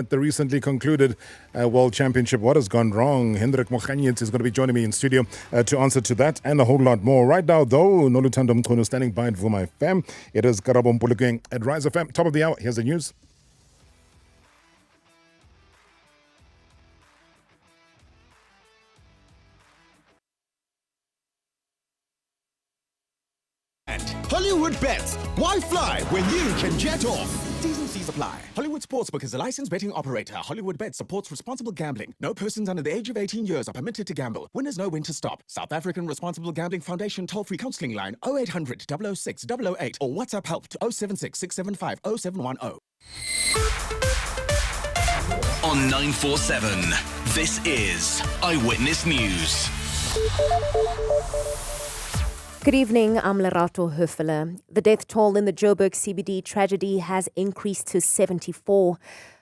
At the recently concluded World Championship, what has gone wrong? Hendrik Mokhanyet is going to be joining me in studio to answer to that and a whole lot more. Right now, though, Noluthando Mkhono standing by for my fam. It is Karabo Mpulukeng at Rise FM. Top of the hour. Here's the news. Hollywood Bets. Why fly when you can jet off? T's and C's apply. Hollywood Sportsbook is a licensed betting operator. Hollywood Bets supports responsible gambling. No persons under the age of 18 years are permitted to gamble. Winners know when to stop. South African Responsible Gambling Foundation toll-free counselling line 0800 006 008 or WhatsApp help to 076 675 0710. On 947, this is Eyewitness News. Good evening, I'm Lerato Höfele. The death toll in the Joburg CBD tragedy has increased to 74.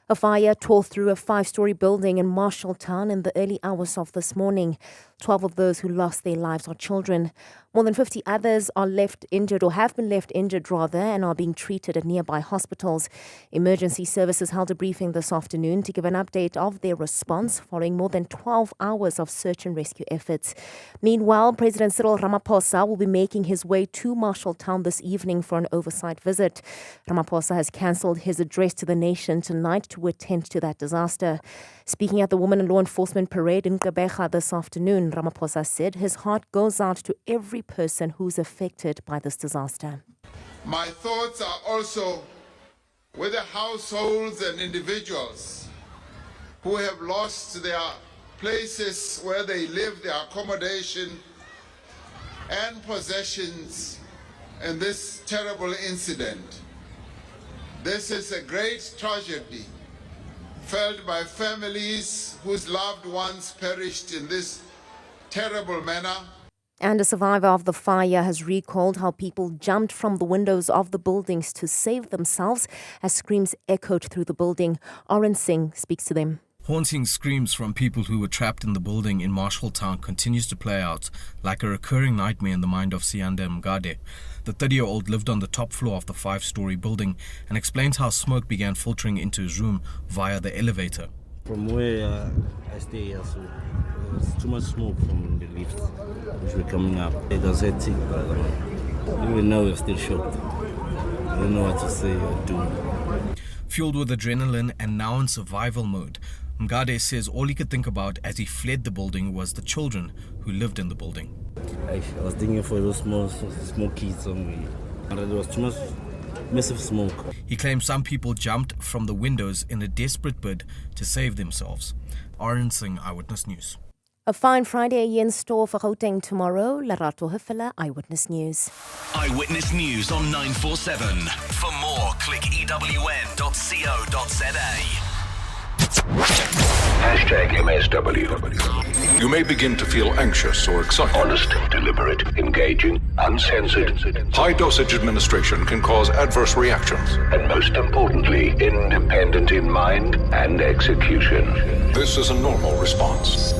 A fire tore through a 5-story building in Marshalltown in the early hours of this morning. 12 of those who lost their lives are children. More than 50 others are left injured or have been left injured rather and are being treated at nearby hospitals. Emergency services held a briefing this afternoon to give an update of their response following more than 12 hours of search and rescue efforts. Meanwhile, President Cyril Ramaphosa will be making his way to Marshalltown this evening for an oversight visit. Ramaphosa has cancelled his address to the nation tonight to attend to that disaster. Speaking at the Women and Law Enforcement Parade in Gqeberha this afternoon, Ramaphosa said his heart goes out to every person who's affected by this disaster. My thoughts are also with the households and individuals who have lost their places where they live, their accommodation and possessions in this terrible incident. This is a great tragedy felt by families whose loved ones perished in this terrible manner. And a survivor of the fire has recalled how people jumped from the windows of the buildings to save themselves as screams echoed through the building. Oren Singh speaks to them. Haunting screams from people who were trapped in the building in Marshalltown continues to play out like a recurring nightmare in the mind of Siande Mgade. The 30-year-old lived on the top floor of the 5-story building and explains how smoke began filtering into his room via the elevator. From where I stay here, so there's too much smoke from the lifts which were coming up. It was hectic, but even now we're still shocked. I don't know what to say or do. Fueled with adrenaline and now in survival mode, Mgade says all he could think about as he fled the building was the children who lived in the building. I was thinking for those small kids somewhere. There was too much massive smoke. He claims some people jumped from the windows in a desperate bid to save themselves. Oren Singh, Eyewitness News. A fine Friday in store for Gauteng tomorrow. Lerato Höfele, Eyewitness News. Eyewitness News on 947. For more, click ewn.co.za. #MSW. You may begin to feel anxious or excited. Honest, deliberate, engaging, uncensored. High dosage administration can cause adverse reactions. And most importantly, independent in mind and execution. This is a normal response.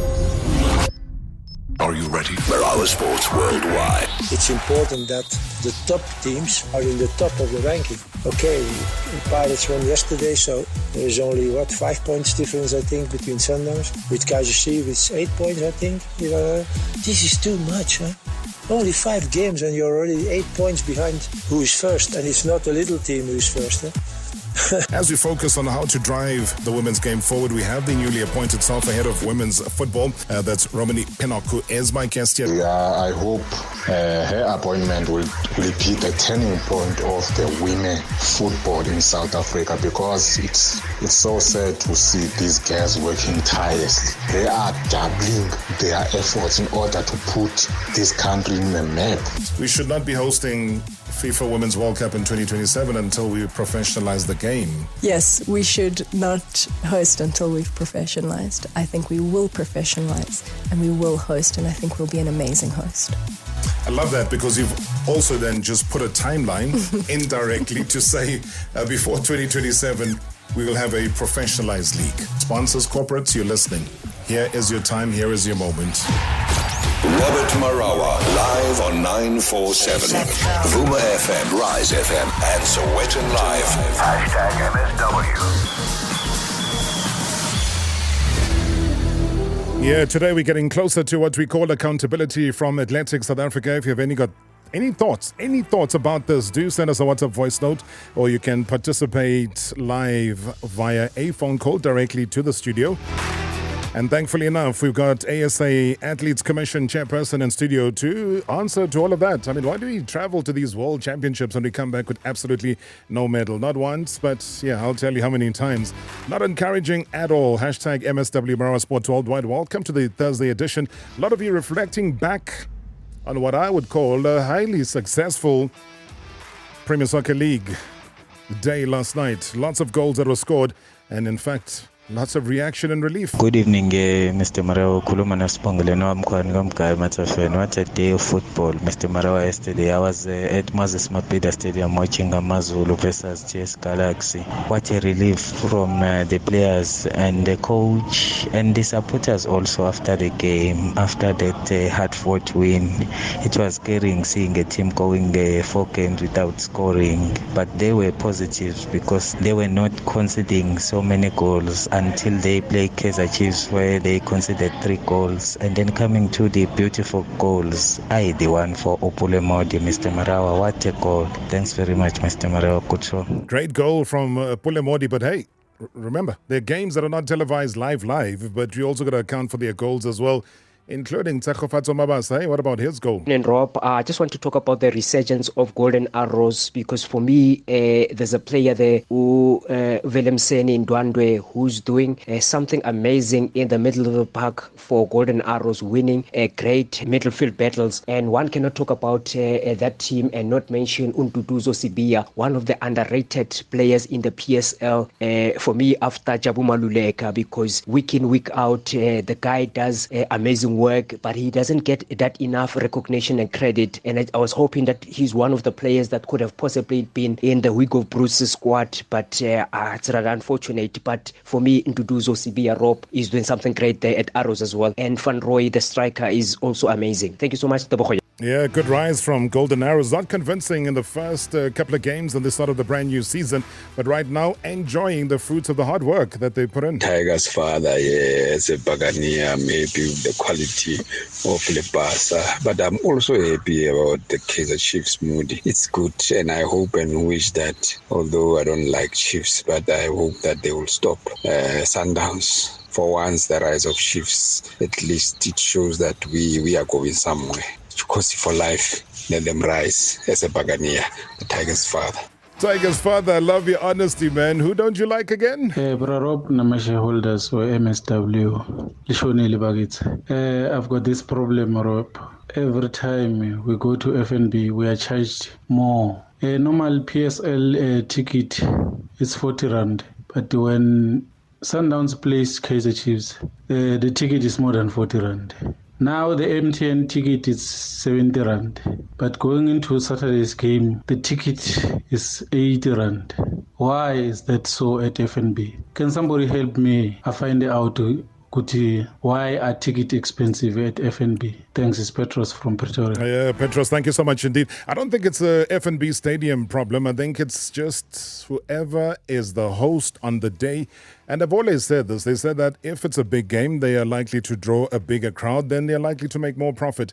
Are you ready? Marawa Sports Worldwide. It's important that the top teams are in the top of the ranking. Okay, the Pirates won yesterday, so there is only, 5 points difference, I think, between Sundowns. With Kaizer Chiefs, it's 8 points, I think. This is too much, huh? Only 5 games and you're already 8 points behind who is first. And it's not a little team who is first, huh? As we focus on how to drive the women's game forward, we have the newly appointed self-head of women's football. That's Romani Penoku as my guest here. Yeah, I hope her appointment will be the turning point of the women football in South Africa, because it's so sad to see these girls working tirelessly. They are doubling their efforts in order to put this country in the map. We should not be hosting FIFA Women's World Cup in 2027 until we professionalize the game. Yes, we should not host until we've professionalized. I think we will professionalize and we will host, and I think we'll be an amazing host. I love that, because you've also then just put a timeline indirectly to say before 2027 we will have a professionalized league. Sponsors, corporates, you're listening. Here is your time, here is your moment. Robert Marawa, live on 947. Vuma FM, Rise FM, and Sowetan Live. #MSW. Yeah, today we're getting closer to what we call accountability from Athletics South Africa. If you have got any thoughts about this, do send us a WhatsApp voice note, or you can participate live via a phone call directly to the studio. And thankfully enough, we've got ASA Athletes Commission Chairperson in studio to answer to all of that. I mean, why do we travel to these world championships and we come back with absolutely no medal? Not once, but yeah, I'll tell you how many times. Not encouraging at all. Hashtag MSW Marawa Sports Worldwide. Welcome to the Thursday edition. A lot of you reflecting back on what I would call a highly successful Premier Soccer League day last night. Lots of goals that were scored, and in fact, lots of reaction and relief. Good evening, Mr. Marawa. Kulumana Spongole. No, I'm Matafan. What a day of football, Mr. Marawa. Yesterday, I was at Moses Mapida Stadium watching Amazulu versus JS Galaxy. What a relief from the players and the coach and the supporters also after the game. After that hard-fought win, it was scary seeing a team going 4 games without scoring. But they were positives because they were not conceding so many goals until they play Kaizer Chiefs, where they conceded 3 goals, and then coming to the beautiful goals. The one for Opule Modi, Mr. Marawa. What a goal. Thanks very much, Mr. Marawa. Good show. Great goal from Opule Modi, but hey, remember, there are games that are not televised live, but you also got to account for their goals as well, including Tsakofatso Mabasa. Hey, what about his goal? And Rob, I just want to talk about the resurgence of Golden Arrows, because for me, there's a player there who, Willemseni Ndwandwe, who's doing something amazing in the middle of the park for Golden Arrows, winning great midfield battles. And one cannot talk about that team and not mention Unduduzo Sibia, one of the underrated players in the PSL for me after Jabu Maluleka, because week in, week out, the guy does amazing work, but he doesn't get that enough recognition and credit. And I was hoping that he's one of the players that could have possibly been in the Hugo Bruce's squad, but it's rather unfortunate. But for me, Nduduzo Sibia Rob is doing something great there at Arrows as well. And Van Roy, the striker, is also amazing. Thank you so much, Tebogoya. Yeah, good rise from Golden Arrows. Not convincing in the first couple of games on the start of the brand new season, but right now enjoying the fruits of the hard work that they put in. Tiger's father, yes, a Bagania, maybe the quality of Lepasa. But I'm also happy about the Kaizer Chiefs mood. It's good, and I hope and wish that, although I don't like Chiefs, but I hope that they will stop Sundowns. For once, the rise of Chiefs, at least it shows that we are going somewhere. Because for life, let them rise as a Bagania, the Tiger's father. Tiger's father, I love your honesty, man. Who don't you like again? Bro Rob, my shareholders for MSW. I've got this problem, Rob. Every time we go to FNB, we are charged more. A normal PSL ticket is 40 Rand, but when Sundowns plays Kaizer Chiefs, the ticket is more than 40 Rand. Now the MTN ticket is 70 Rand, but going into Saturday's game, the ticket is 80 Rand. Why is that so at FNB? Can somebody help me? I find out why are ticket expensive at FNB? Thanks, it's Petros from Pretoria. Yeah, Petros, thank you so much indeed. I don't think it's a FNB stadium problem. I think it's just whoever is the host on the day. And I've always said this. They said that if it's a big game, they are likely to draw a bigger crowd, then they're likely to make more profit.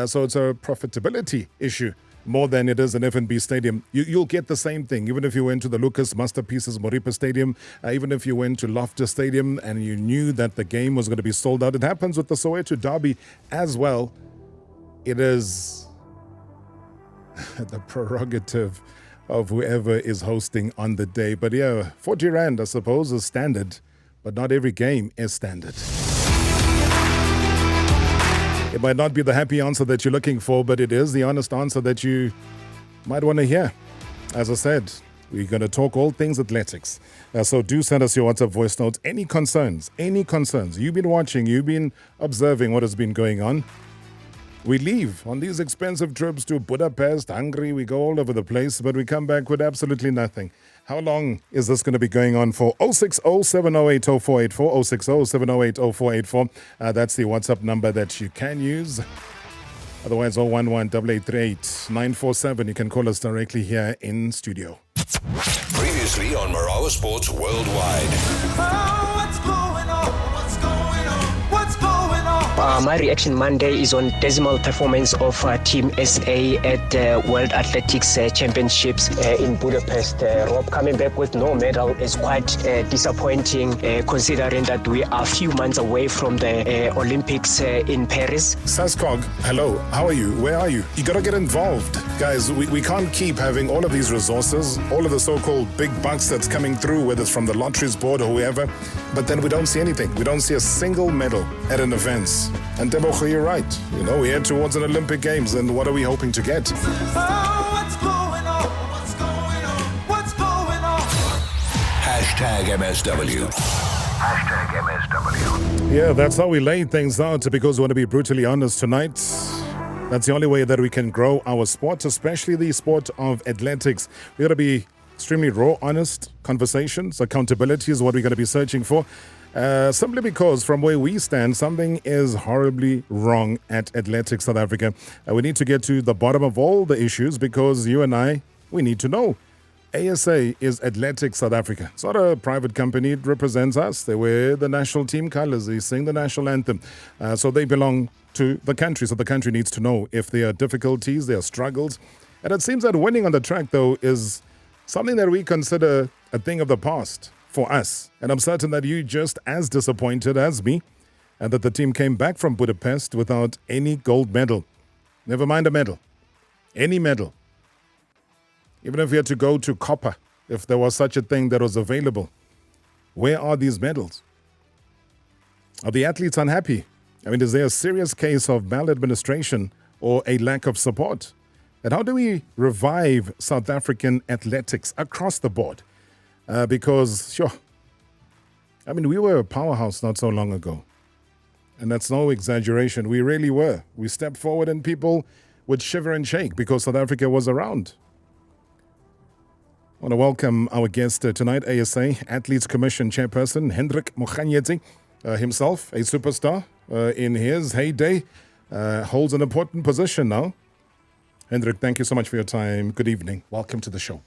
So it's a profitability issue more than it is an FNB stadium. You'll get the same thing, even if you went to the Lucas Masterpieces Moripa Stadium, even if you went to Loftus Stadium and you knew that the game was going to be sold out. It happens with the Soweto Derby as well. It is the prerogative of whoever is hosting on the day. But yeah, 40 Rand, I suppose, is standard, but not every game is standard. It might not be the happy answer that you're looking for, but it is the honest answer that you might want to hear. As I said, we're going to talk all things athletics. So do send us your WhatsApp voice notes. Any concerns? You've been watching, you've been observing what has been going on. We leave on these expensive trips to Budapest, Hungary, we go all over the place, but we come back with absolutely nothing. How long is this going to be going on for? 060-708-0484, 060-708-0484. That's the WhatsApp number that you can use. Otherwise, 011-8838-947. You can call us directly here in studio. Previously on Marawa Sports Worldwide. Oh, what's going on? What's going on? What's going on? My reaction Monday is on dismal performance of Team SA at World Athletics Championships in Budapest. Rob, coming back with no medal is quite disappointing, considering that we are a few months away from the Olympics in Paris. Saskog, hello, how are you? Where are you? You gotta get involved. Guys, we can't keep having all of these resources, all of the so-called big bucks that's coming through, whether it's from the lotteries board or whoever, but then we don't see anything. We don't see a single medal at an event. And Tebogo, you're right. You know, we're head towards an Olympic Games, and what are we hoping to get? Hashtag MSW. Hashtag MSW. Yeah, that's how we lay things out, because we want to be brutally honest tonight. That's the only way that we can grow our sport, especially the sport of athletics. We got to be extremely raw, honest conversations. Accountability is what we're going to be searching for. Simply because from where we stand, something is horribly wrong at Athletics South Africa. We need to get to the bottom of all the issues, because you and I, we need to know. ASA is Athletics South Africa. It's not a private company. It represents us. They wear the national team colors. They sing the national anthem. So they belong to the country. So the country needs to know if there are difficulties, there are struggles. And it seems that winning on the track, though, is something that we consider a thing of the past for us. And I'm certain that you're just as disappointed as me, and that the team came back from Budapest without any gold medal. Never mind a medal. Any medal. Even if we had to go to copper, if there was such a thing that was available. Where are these medals? Are the athletes unhappy? I mean, is there a serious case of maladministration or a lack of support? And how do we revive South African athletics across the board? Because, sure, I mean, we were a powerhouse not so long ago. And that's no exaggeration. We really were. We stepped forward and people would shiver and shake because South Africa was around. I want to welcome our guest tonight, ASA Athletes Commission Chairperson Hendrik Mokhanyetsi, himself a superstar in his heyday, holds an important position now. Hendrik, thank you so much for your time. Good evening. Welcome to the show.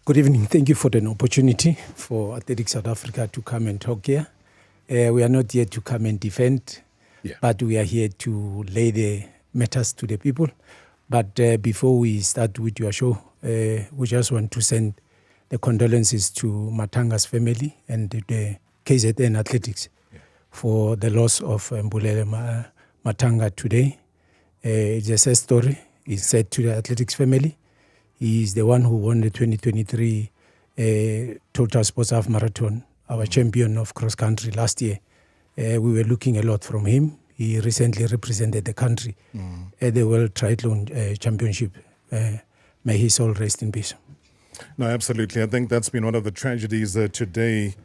Good evening. Thank you for the opportunity for Athletics South Africa to come and talk here. We are not here to come and defend, but we are here to lay the matters to the people. But before we start with your show, we just want to send the condolences to Matanga's family and the KZN Athletics for the loss of Mbulele Matanga today. It's a sad story. It's sad to the athletics family. He is the one who won the 2023 Total Sports Half Marathon, our champion of cross country last year. We were looking a lot from him. He recently represented the country at the World Triathlon Championship. May his soul rest in peace. No, absolutely. I think that's been one of the tragedies today,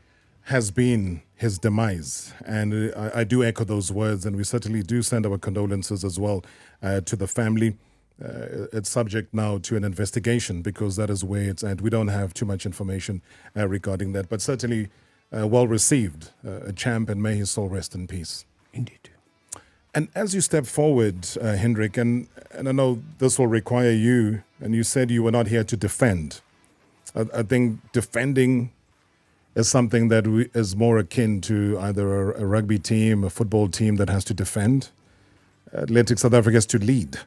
has been his demise. And I do echo those words, and we certainly do send our condolences as well to the family. It's subject now to an investigation, because that is where it's at. We don't have too much information regarding that, but certainly well received, a champ, and may his soul rest in peace. Indeed. And as you step forward, Hendrik, and I know this will require you, and you said you were not here to defend. I think defending is something that is more akin to either a rugby team, a football team that has to defend. Athletics South Africa has to lead.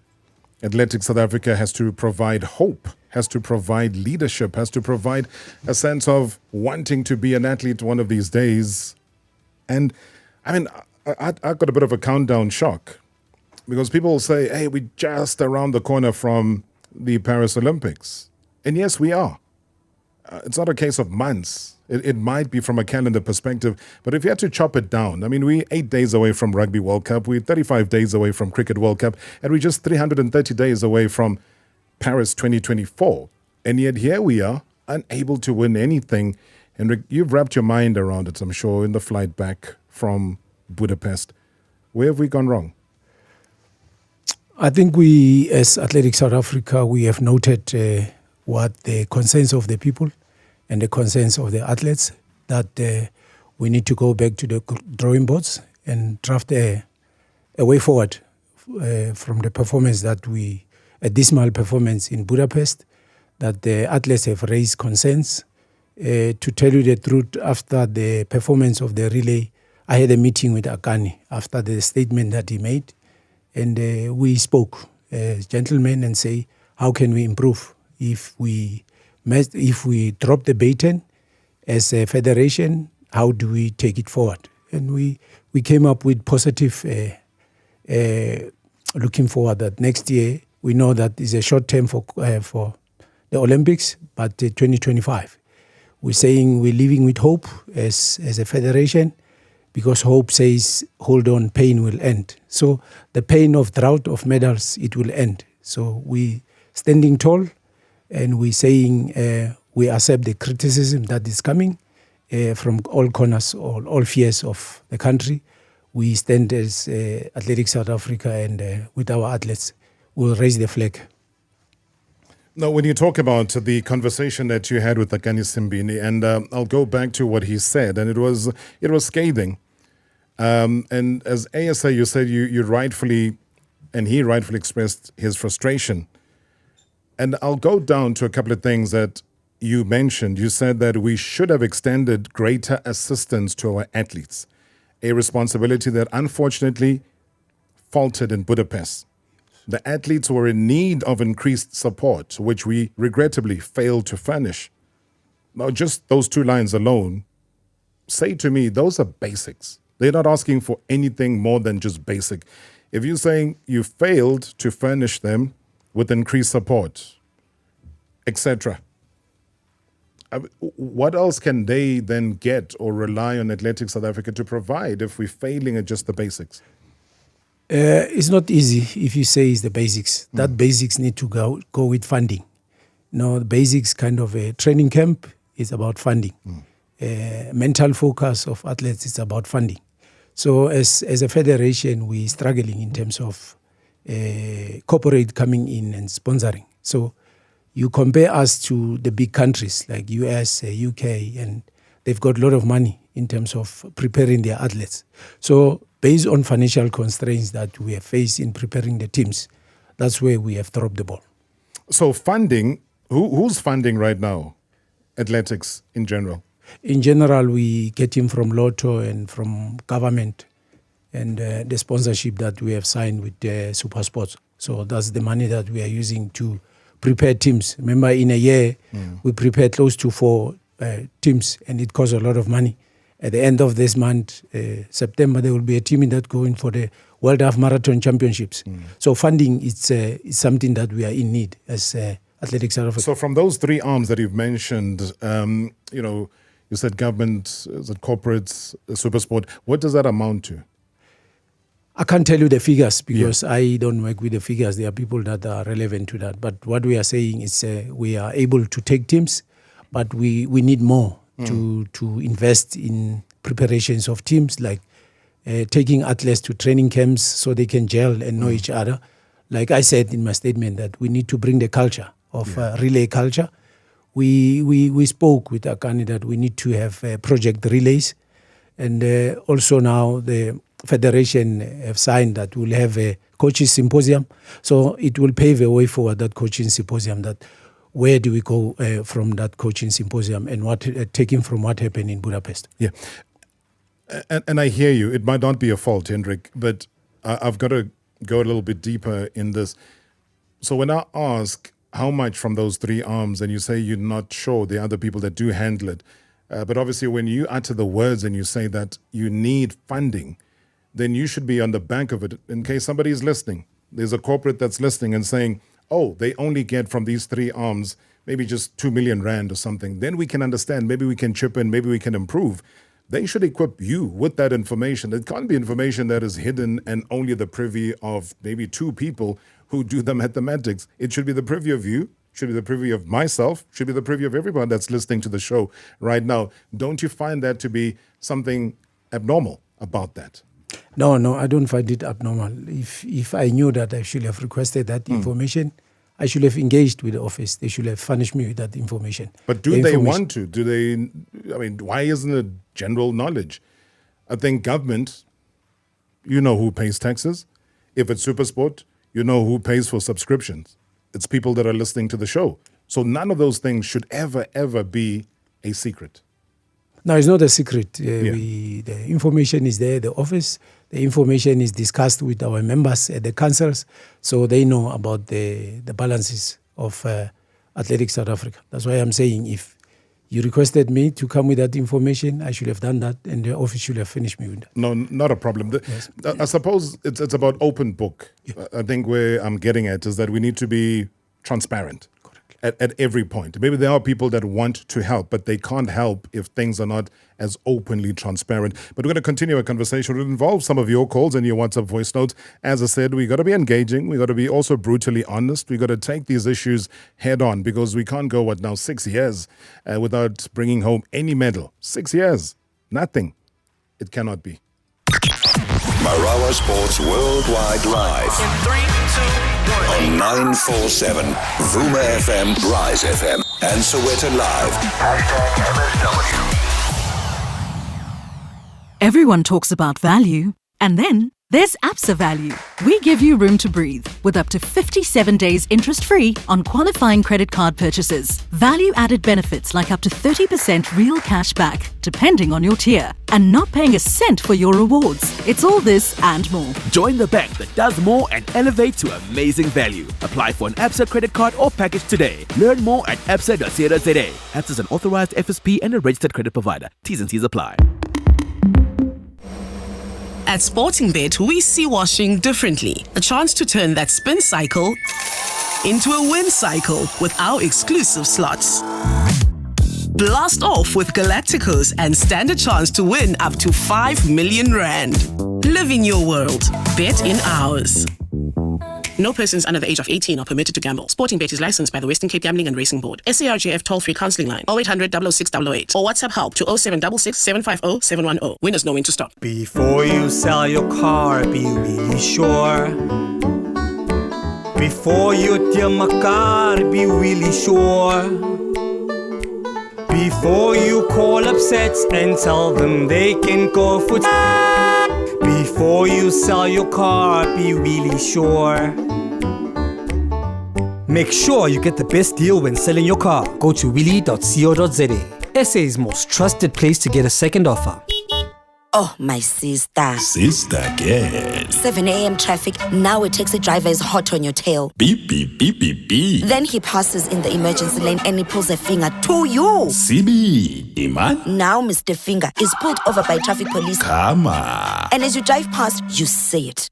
Athletics South Africa has to provide hope, has to provide leadership, has to provide a sense of wanting to be an athlete one of these days. And I mean, I got a bit of a countdown shock, because people say, hey, we're just around the corner from the Paris Olympics. And yes, we are. It's not a case of months. It might be from a calendar perspective, but if you had to chop it down, I mean, we're 8 days away from Rugby World Cup, we're 35 days away from Cricket World Cup, and we're just 330 days away from Paris 2024. And yet here we are, unable to win anything. And you've wrapped your mind around it, I'm sure, in the flight back from Budapest. Where have we gone wrong? I think we, as Athletics South Africa, we have noted what the concerns of the people and the concerns of the athletes, that we need to go back to the drawing boards and draft a way forward from the performance that a dismal performance in Budapest, that the athletes have raised concerns. To tell you the truth, after the performance of the relay, I had a meeting with Akani after the statement that he made, and we spoke as gentlemen and say, how can we improve if we drop the baton as a federation? How do we take it forward? And we came up with positive, looking forward that next year we know that is a short term for the Olympics, but 2025. We're saying we're living with hope as a federation, because hope says, hold on, pain will end. So the pain of drought of medals, it will end. So we standing tall, and we're saying we accept the criticism that is coming from all corners, all spheres of the country. We stand as Athletics South Africa, and with our athletes, we'll raise the flag. Now, when you talk about the conversation that you had with Akani Simbine, and I'll go back to what he said, and it was scathing. And as ASA, you said you rightfully, and he rightfully expressed his frustration. And I'll go down to a couple of things that you mentioned. You said that we should have extended greater assistance to our athletes, a responsibility that unfortunately faltered in Budapest. The athletes were in need of increased support, which we regrettably failed to furnish. Now, just those two lines alone say to me, those are basics. They're not asking for anything more than just basic. If you're saying you failed to furnish them with increased support, etc., what else can they then get or rely on Athletics South Africa to provide if we're failing at just the basics? It's not easy if you say it's the basics. That basics need to go with funding. The basics kind of a training camp is about funding. Mental focus of athletes is about funding. So as a federation, we're struggling in terms of corporate coming in and sponsoring. So you compare us to the big countries like US, UK, and they've got a lot of money in terms of preparing their athletes. So based on financial constraints that we have faced in preparing the teams, that's where we have dropped the ball. So funding, who's funding right now? Athletics in general? In general, we get him from Lotto and from government, and the sponsorship that we have signed with SuperSports. So that's the money that we are using to prepare teams. Remember, in a year, we prepare close to 4 teams, and it costs a lot of money. At the end of this month, September, there will be a team that going for the World Half Marathon Championships. So funding is something that we are in need as Athletics South Africa. So from those 3 arms that you've mentioned, you said government, is it corporates, SuperSport, what does that amount to? I can't tell you the figures because I don't work with the figures. There are people that are relevant to that. But what we are saying is we are able to take teams, but we need more to invest in preparations of teams, like taking athletes to training camps so they can gel and know each other. Like I said in my statement, that we need to bring the culture of relay culture. We spoke with Akani that we need to have project relays, and also now the federation have signed that we'll have a coaching symposium. So it will pave a way forward, that coaching symposium, that where do we go from that coaching symposium and what taking from what happened in Budapest. Yeah. And I hear you. It might not be a fault, Hendrik, but I've got to go a little bit deeper in this. So when I ask how much from those 3 arms, and you say you're not sure, the other people that do handle it, but obviously when you utter the words and you say that you need funding, then you should be on the back of it in case somebody is listening. There's a corporate that's listening and saying, oh, they only get from these 3 arms maybe just 2 million rand or something. Then we can understand, maybe we can chip in, maybe we can improve. They should equip you with that information. It can't be information that is hidden and only the privy of maybe 2 people who do the mathematics. It should be the privy of you, should be the privy of myself, should be the privy of everyone that's listening to the show right now. Don't you find that to be something abnormal about that? No, I don't find it abnormal. If I knew that I should have requested that information, I should have engaged with the office. They should have furnished me with that information. But do they want to? Do they? I mean, why isn't it general knowledge? I think government, you know who pays taxes. If it's SuperSport, you know who pays for subscriptions. It's people that are listening to the show. So none of those things should ever be a secret. No, it's not a secret. The information is there, the office. The information is discussed with our members at the councils, so they know about the balances of Athletics South Africa. That's why I'm saying if you requested me to come with that information, I should have done that, and the office should have finished me with that. No, not a problem. I suppose it's about open book. I think where I'm getting at is that we need to be transparent. At every point. Maybe there are people that want to help, but they can't help if things are not as openly transparent. But we're going to continue a conversation. It involves some of your calls and your WhatsApp voice notes. As I said, we got to be engaging. We got to be also brutally honest. We got to take these issues head on, because we can't go, 6 years without bringing home any medal. 6 years, nothing. It cannot be. Marawa Sports Worldwide Live. In 3, 2, 1. On 947, Vuma FM, Rise FM, and Soweto Live. #MSW. Everyone talks about value, and then there's Absa Value. We give you room to breathe with up to 57 days interest-free on qualifying credit card purchases. Value-added benefits like up to 30% real cash back, depending on your tier, and not paying a cent for your rewards. It's all this and more. Join the bank that does more and elevate to amazing value. Apply for an Absa credit card or package today. Learn more at absa.co.za. Absa is an authorized FSP and a registered credit provider. T's and C's apply. At Sportingbet, we see washing differently. A chance to turn that spin cycle into a win cycle with our exclusive slots. Blast off with Galacticos and stand a chance to win up to 5 million rand. Live in your world. Bet in ours. No persons under the age of 18 are permitted to gamble. Sportingbet is licensed by the Western Cape Gambling and Racing Board. SARGF toll-free counselling line 0800 006 008 or WhatsApp help to 0766 750 710. Winners know when to stop. Before you sell your car, be really sure. Before you deal my car, be really sure. Before you call up sets and tell them they can go for before you sell your car, be really sure. Make sure you get the best deal when selling your car. Go to willy.co.za, SA's most trusted place to get a second offer. Oh, my sister. Sister, girl. 7 a.m. traffic. Now a taxi driver is hot on your tail. Beep, beep, beep, beep, beep. Then he passes in the emergency lane and he pulls a finger to you. Sibi, Iman. Now Mr. Finger is pulled over by traffic police. Come on. And as you drive past, you say it.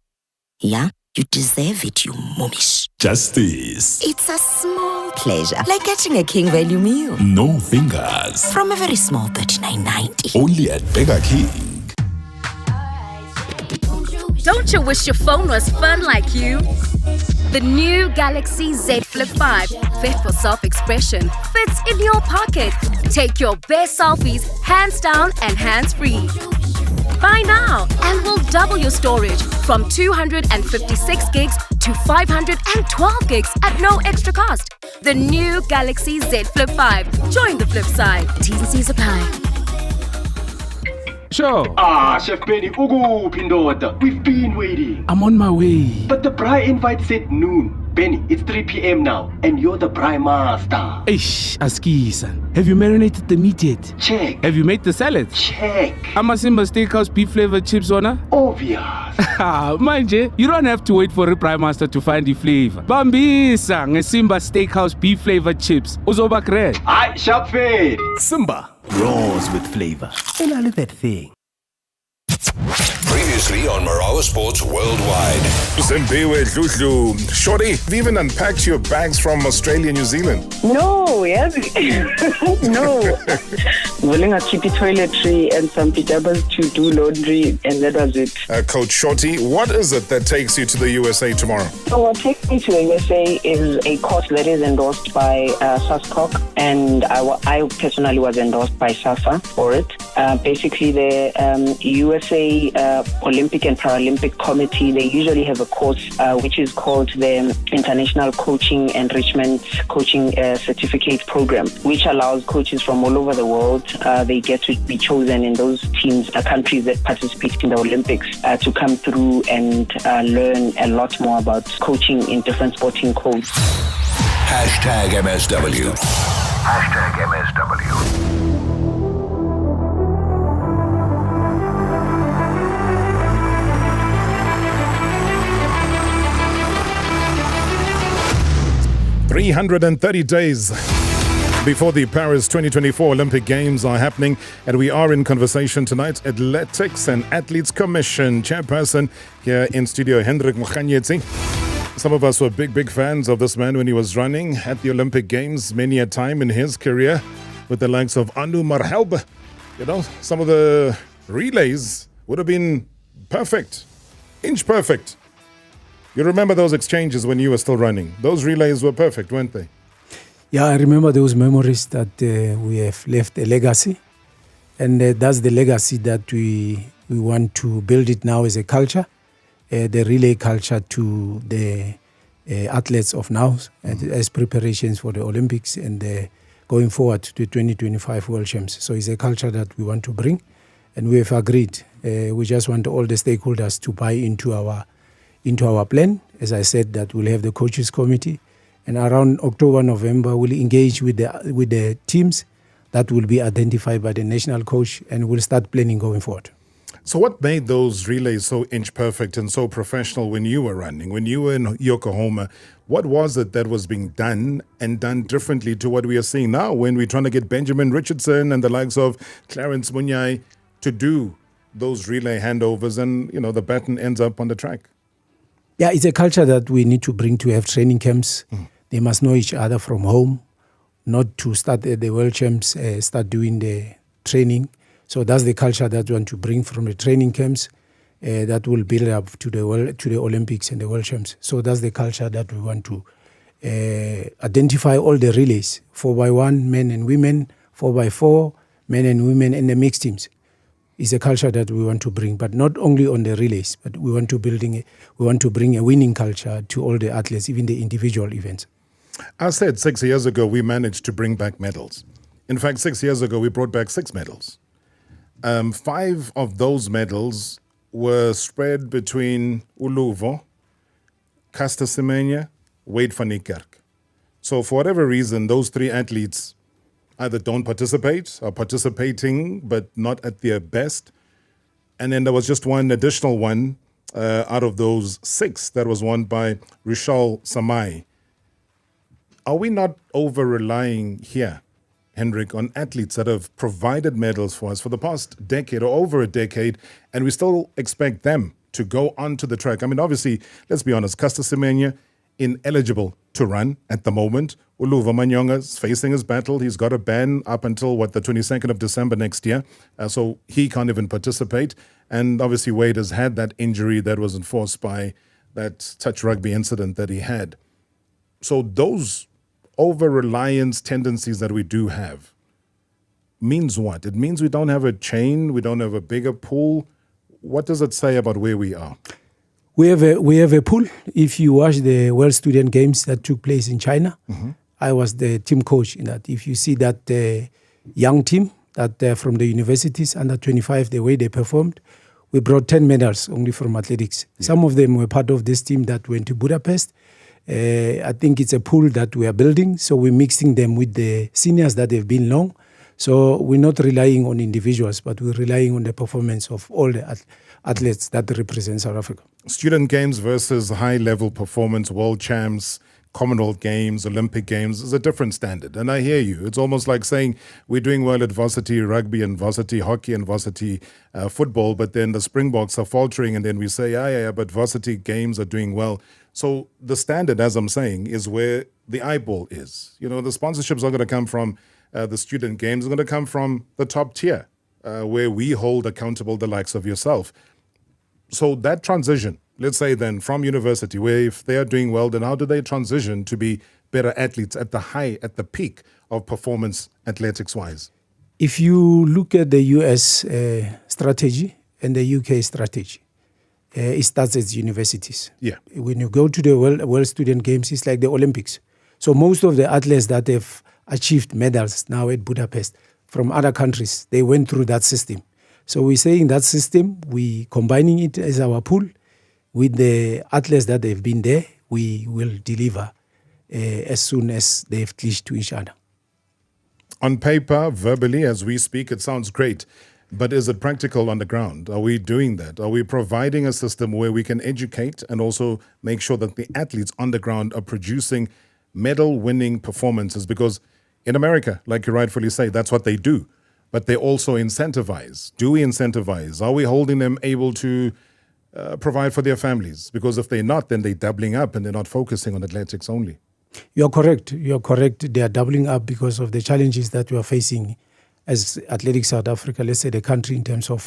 Yeah? You deserve it, you mummish. Justice. It's a small pleasure, like getting a King Value meal. No fingers. From a very small $39.90. Only at Burger King. Don't you wish your phone was fun like you? The new Galaxy Z Flip 5, fit for self-expression, fits in your pocket. Take your best selfies, hands down and hands-free. Buy now and we'll double your storage from 256 gigs to 512 gigs at no extra cost. The new Galaxy Z Flip 5. Join the flip side. T's and C's apply. Sure. Chef Benny, we've been waiting. I'm on my way. But the braai invite said noon. Benny, it's 3 p.m. now, and you're the braai master. Eish, Askisa. Have you marinated the meat yet? Check. Have you made the salad? Check. Amasimba Steakhouse beef flavored chips on her? Obvious. Manje, you don't have to wait for a Prime Master to find the flavor. Bambisa, Simba Steakhouse beef flavored chips. Uzoba Kred. Aye, sharp fade. Simba rolls with flavor. And I love that thing. Previously on Marawa Sports Worldwide. Zimbiwe Dludlu. Shorty, have you even unpacked your bags from Australia and New Zealand? No, yes. No. Willing a cheapy toiletry and some pajamas to do laundry, and that was it. Coach Shorty, what is it that takes you to the USA tomorrow? So what takes me to the USA is a course that is endorsed by SASCOC, and I personally was endorsed by SAFA for it. Basically, the USA Olympic and Paralympic Committee, they usually have a course which is called the International Coaching Enrichment Coaching Certificate Program, which allows coaches from all over the world, they get to be chosen in those teams, countries that participate in the Olympics, to come through and learn a lot more about coaching in different sporting codes. #MSW. #MSW. 330 days before the Paris 2024 Olympic Games are happening, and we are in conversation tonight. Athletics and Athletes Commission chairperson here in studio, Hendrik Mokhanyetsi. Some of us were big fans of this man when he was running at the Olympic Games many a time in his career with the likes of Anu Marhelbe. You know, some of the relays would have been perfect, inch perfect. You remember those exchanges when you were still running? Those relays were perfect, weren't they? Yeah, I remember those memories that we have left a legacy. And that's the legacy that we want to build it now as a culture, the relay culture to the athletes of now as preparations for the Olympics and going forward to the 2025 World Champs. So it's a culture that we want to bring, and we have agreed. We just want all the stakeholders to buy into our plan. As I said, that we'll have the coaches committee, and around October, November, we'll engage with the teams that will be identified by the national coach, and we'll start planning going forward. So what made those relays so inch perfect and so professional when you were running, when you were in Yokohama? What was it that was being done and done differently to what we are seeing now when we're trying to get Benjamin Richardson and the likes of Clarence Munyai to do those relay handovers and, you know, the baton ends up on the track? Yeah, it's a culture that we need to bring to have training camps. They must know each other from home, not to start at the World Champs, start doing the training. So that's the culture that we want to bring from the training camps that will build up to the Olympics and the World Champs. So that's the culture that we want to identify all the relays, 4x1, men and women, 4x4, men and women, and the mixed teams. It's a culture that we want to bring, but not only on the relays, but we want to bring a winning culture to all the athletes, even the individual events. I said 6 years ago we managed to bring back medals. In fact, 6 years ago we brought back 6 medals. 5 of those medals were spread between Uluvo, Caster Semenya, Wade van Niekerk. So for whatever reason, those 3 athletes either don't participate or participating, but not at their best. And then there was just one additional one out of those 6 that was won by Rishal Samai. Are we not over-relying here, Hendrik, on athletes that have provided medals for us for the past decade or over a decade, and we still expect them to go onto the track? I mean, obviously, let's be honest, Caster Semenya, ineligible to run at the moment. Uluva Manyonga is facing his battle. He's got a ban up until, the 22nd of December next year. So he can't even participate. And obviously Wade has had that injury that was enforced by that touch rugby incident that he had. So those over-reliance tendencies that we do have means what? It means we don't have a chain, we don't have a bigger pool. What does it say about where we are? We have a pool. If you watch the World Student Games that took place in China, I was the team coach in that. If you see that young team that from the universities, under 25, the way they performed, we brought 10 medals only from athletics. Yeah. Some of them were part of this team that went to Budapest. I think it's a pool that we are building, so we're mixing them with the seniors that have been long. So we're not relying on individuals, but we're relying on the performance of all the athletes that represent South Africa. Student games versus high-level performance, world champs, Commonwealth Games, Olympic Games is a different standard. And I hear you. It's almost like saying we're doing well at varsity rugby and varsity hockey and varsity football, but then the Springboks are faltering, and then we say, but varsity games are doing well. So the standard, as I'm saying, is where the eyeball is. You know, the sponsorships are going to come from the student games, are going to come from the top tier, where we hold accountable the likes of yourself. So that transition, let's say then from university, where if they are doing well, then how do they transition to be better athletes at the peak of performance athletics-wise? If you look at the US strategy and the UK strategy, it starts at universities. Yeah. When you go to the World Student Games, it's like the Olympics. So most of the athletes that have achieved medals now at Budapest from other countries, they went through that system. So we're saying that system, we combining it as our pool with the athletes that have been there, we will deliver as soon as they've cliched to each other. On paper, verbally, as we speak, it sounds great. But is it practical on the ground? Are we doing that? Are we providing a system where we can educate and also make sure that the athletes on the ground are producing medal-winning performances? Because in America, like you rightfully say, that's what they do. But they also incentivize. Do we incentivize? Are we holding them able to provide for their families? Because if they're not, then they're doubling up and they're not focusing on athletics only. You're correct. You're correct. They are doubling up because of the challenges that we are facing as Athletics South Africa, let's say the country, in terms of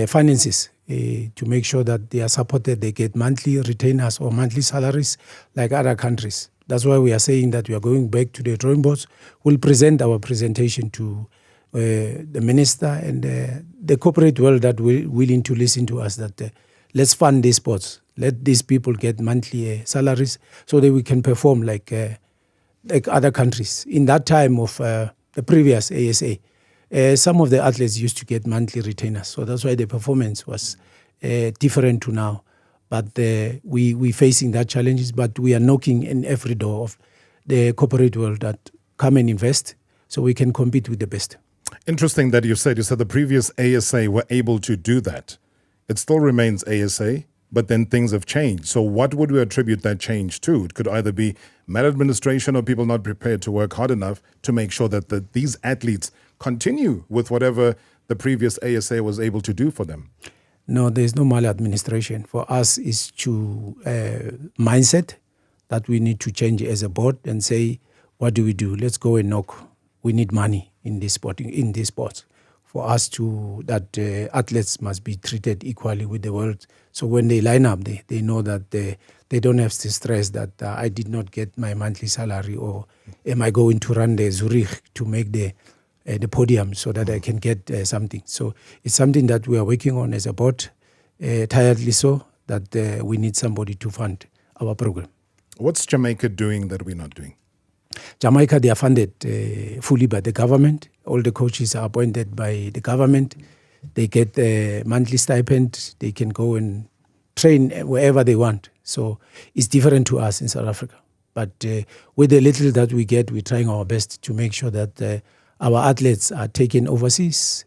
finances, to make sure that they are supported. They get monthly retainers or monthly salaries like other countries. That's why we are saying that we are going back to the drawing boards. We'll present our presentation to the minister and the corporate world that will willing to listen to us, that let's fund these sports. Let these people get monthly salaries so that we can perform like other countries. In that time of the previous ASA, some of the athletes used to get monthly retainers. So that's why the performance was different to now. But we're facing that challenges, but we are knocking in every door of the corporate world that come and invest so we can compete with the best. Interesting that you said the previous ASA were able to do that. It still remains ASA, but then things have changed. So what would we attribute that change to? It could either be maladministration or people not prepared to work hard enough to make sure that these athletes continue with whatever the previous ASA was able to do for them. No, there's no maladministration. For us, it's to mindset that we need to change as a board and say, what do we do? Let's go and knock. We need money in this sports. For us that athletes must be treated equally with the world. So when they line up, they know that they don't have to stress that I did not get my monthly salary, or am I going to run the Zurich to make the podium so that I can get something. So it's something that we are working on as a board, tirelessly so, that we need somebody to fund our program. What's Jamaica doing that we're not doing? Jamaica, they are funded fully by the government. All the coaches are appointed by the government. They get a monthly stipend. They can go and train wherever they want. So it's different to us in South Africa. But with the little that we get, we're trying our best to make sure that our athletes are taken overseas.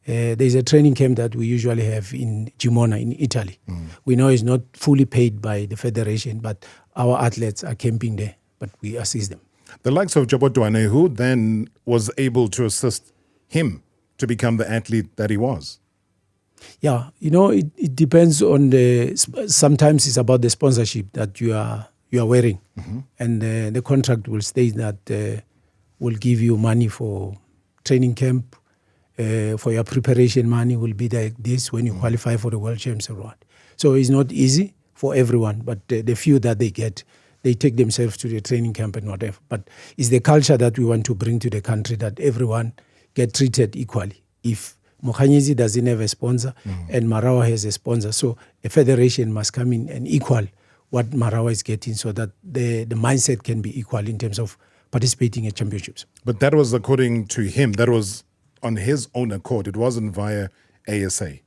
There's a training camp that we usually have in Gimona in Italy. We know it's not fully paid by the federation, but our athletes are camping there, but we assist them. The likes of Joburg, who then was able to assist him to become the athlete that he was. Yeah, it depends on sometimes it's about the sponsorship that you are wearing. And the contract will state that will give you money for training camp, for your preparation money will be like this when you qualify for the World Champs Award. So it's not easy for everyone, but the few that they get, they take themselves to the training camp and whatever. But it's the culture that we want to bring to the country, that everyone get treated equally. If Mokanyezi doesn't have a sponsor and Marawa has a sponsor, so a federation must come in and equal what Marawa is getting so that the mindset can be equal in terms of participating in championships. But that was according to him. That was on his own accord. It wasn't via ASA.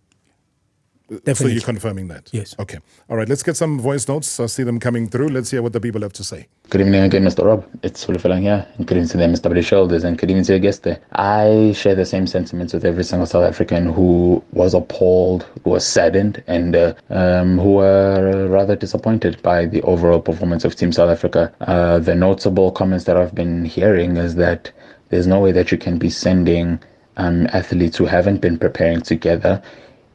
Definitely. So you're confirming that? Yes. Okay. All right, let's get some voice notes. I see them coming through. Let's hear what the people have to say. Good evening again, Mr. Rob. It's Fulifelang here. And good evening to the MSW shoulders, and good evening to your guest there. I share the same sentiments with every single South African who was appalled, who was saddened, and who were rather disappointed by the overall performance of Team South Africa. The notable comments that I've been hearing is that there's no way that you can be sending athletes who haven't been preparing together,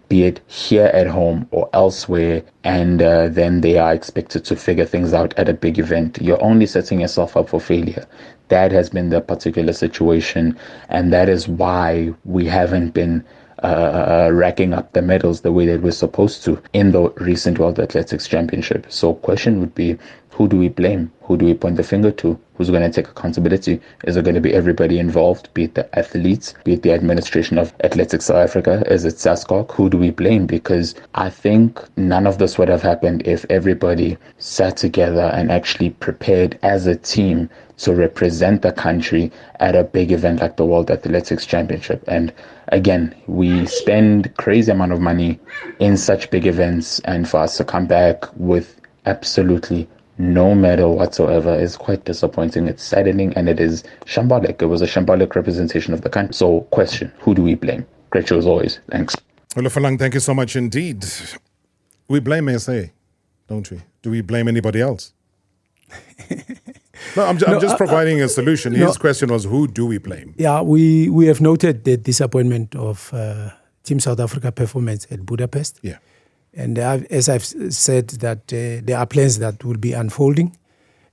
be it here at home or elsewhere, and then they are expected to figure things out at a big event. You're only setting yourself up for failure. That has been the particular situation, and that is why we haven't been racking up the medals the way that we're supposed to in the recent World Athletics Championship. So question would be, who do we blame? Who do we point the finger to? Who's going to take accountability? Is it going to be everybody involved, be it the athletes, be it the administration of Athletics South Africa? Is it SASCOC? Who do we blame? Because I think none of this would have happened if everybody sat together and actually prepared as a team to represent the country at a big event like the World Athletics Championship. And again, we spend crazy amount of money in such big events, and for us to come back with absolutely no medal whatsoever is quite disappointing. It's saddening, and it is shambolic. It was a shambolic representation of the country. So question, who do we blame? Great show as always. Thanks. Fulifelang, thank you so much indeed. We blame SA, don't we? Do we blame anybody else? No, I'm just providing a solution. His question was, who do we blame? Yeah, we have noted the disappointment of Team South Africa performance at Budapest. Yeah. And as I've said, that there are plans that will be unfolding,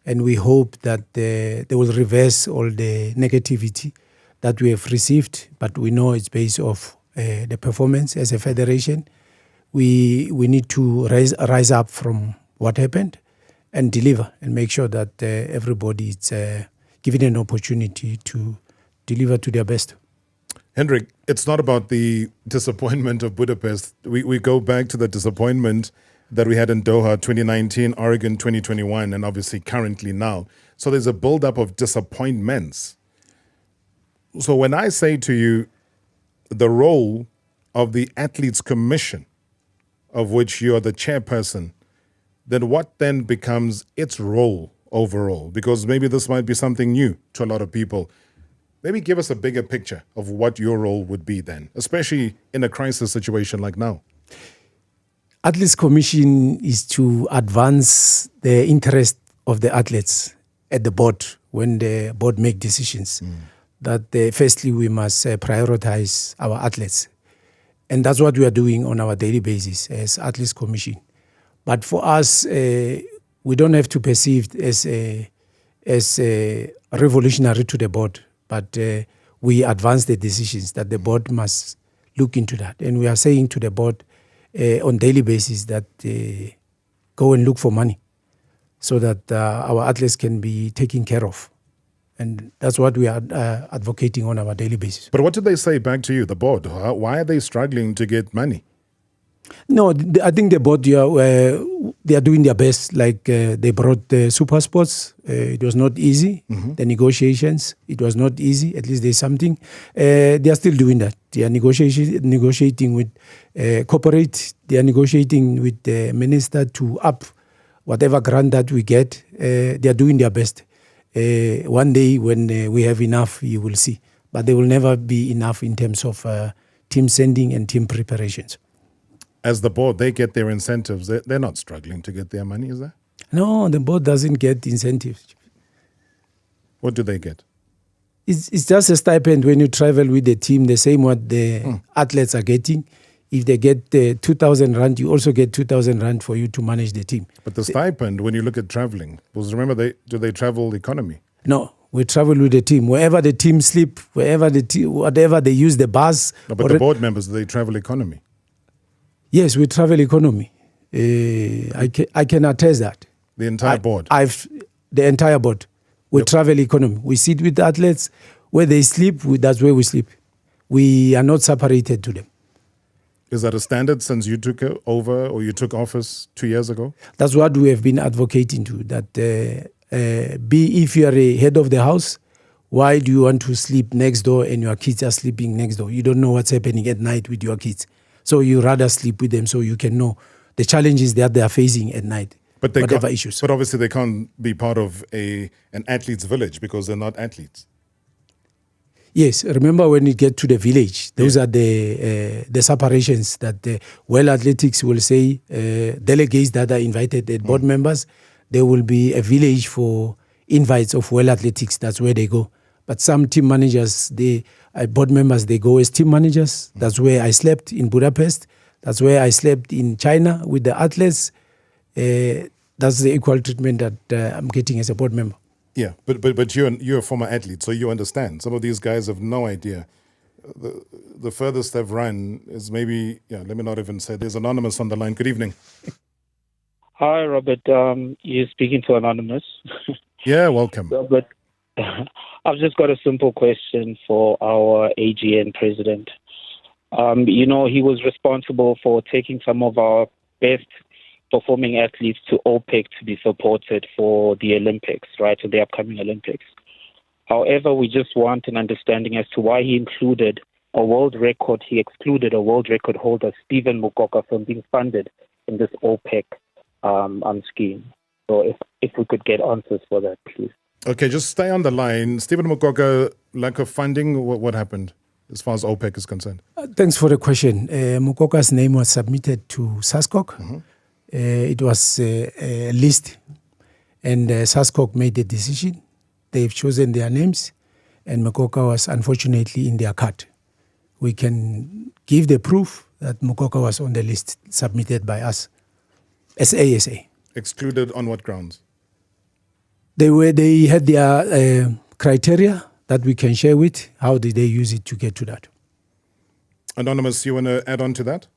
and we hope that they will reverse all the negativity that we have received. But we know it's based off the performance as a federation. We need to rise up from what happened and deliver and make sure that everybody is given an opportunity to deliver to their best. Hendrik, it's not about the disappointment of Budapest. We go back to the disappointment that we had in Doha 2019, Oregon 2021, and obviously currently now. So there's a buildup of disappointments. So when I say to you the role of the Athletes Commission, of which you are the chairperson, then what then becomes its role overall? Because maybe this might be something new to a lot of people. Maybe give us a bigger picture of what your role would be then, especially in a crisis situation like now. Athletes Commission is to advance the interest of the athletes at the board when the board make decisions. That firstly, we must prioritize our athletes. And that's what we are doing on our daily basis as Athletes Commission. But for us, we don't have to perceive it as revolutionary to the board, but we advance the decisions that the board must look into that. And we are saying to the board on daily basis that go and look for money so that our athletes can be taken care of. And that's what we are advocating on our daily basis. But what did they say back to you, the board? Why are they struggling to get money? No, I think the board, they are doing their best. Like they brought the super sports. It was not easy. The negotiations, it was not easy. At least there's something. They are still doing that. They are negotiating with corporate. They are negotiating with the minister to up whatever grant that we get. They are doing their best. One day when we have enough, you will see. But there will never be enough in terms of team sending and team preparations. As the board, they get their incentives. They're not struggling to get their money, is there? No, the board doesn't get incentives. What do they get? It's just a stipend when you travel with the team, the same what the athletes are getting. If they get 2,000 rand, you also get 2,000 rand for you to manage the team. But the stipend, when you look at traveling, because remember, do they travel economy? No, we travel with the team. Wherever the team sleep, whatever they use the bus. No, but the board members, do they travel economy? Yes, we travel economy. I can attest that. The entire board? The entire board. We travel economy. We sit with the athletes. Where they sleep, that's where we sleep. We are not separated to them. Is that a standard since you took over or you took office 2 years ago? That's what we have been advocating to, that if you are a head of the house, why do you want to sleep next door and your kids are sleeping next door? You don't know what's happening at night with your kids. So you rather sleep with them so you can know the challenges that they are facing at night, whatever issues. But obviously they can't be part of an athlete's village because they're not athletes. Yes, remember when you get to the village, those are the separations that the Well Athletics will say, delegates that are invited, the board members, there will be a village for invites of Well Athletics, that's where they go. But some team managers, board members, they go as team managers. That's where I slept in Budapest. That's where I slept in China with the athletes. That's the equal treatment that I'm getting as a board member. Yeah, but you're a former athlete, so you understand. Some of these guys have no idea. The furthest they've run is maybe, let me not even say. There's Anonymous on the line. Good evening. Hi, Robert. You're speaking to Anonymous. Yeah, welcome. Robert, I've just got a simple question for our AGN president. He was responsible for taking some of our best performing athletes to OPEC to be supported for the Olympics, right, so the upcoming Olympics. However, we just want an understanding as to why he excluded a world record holder, Stephen Mukoka, from being funded in this OPEC scheme. So if we could get answers for that, please. Okay, just stay on the line. Stephen Mukoka, lack of funding, what happened as far as OPEC is concerned? Thanks for the question. Mukoka's name was submitted to SASCOC. It was a list, and SASCOC made the decision they've chosen their names, and Mokoka was unfortunately in their cut. We can give the proof that Mokoka was on the list submitted by us as ASA. Excluded on what grounds? They had their criteria that we can share with. How did they use it to get to that? Anonymous, you want to add on to that?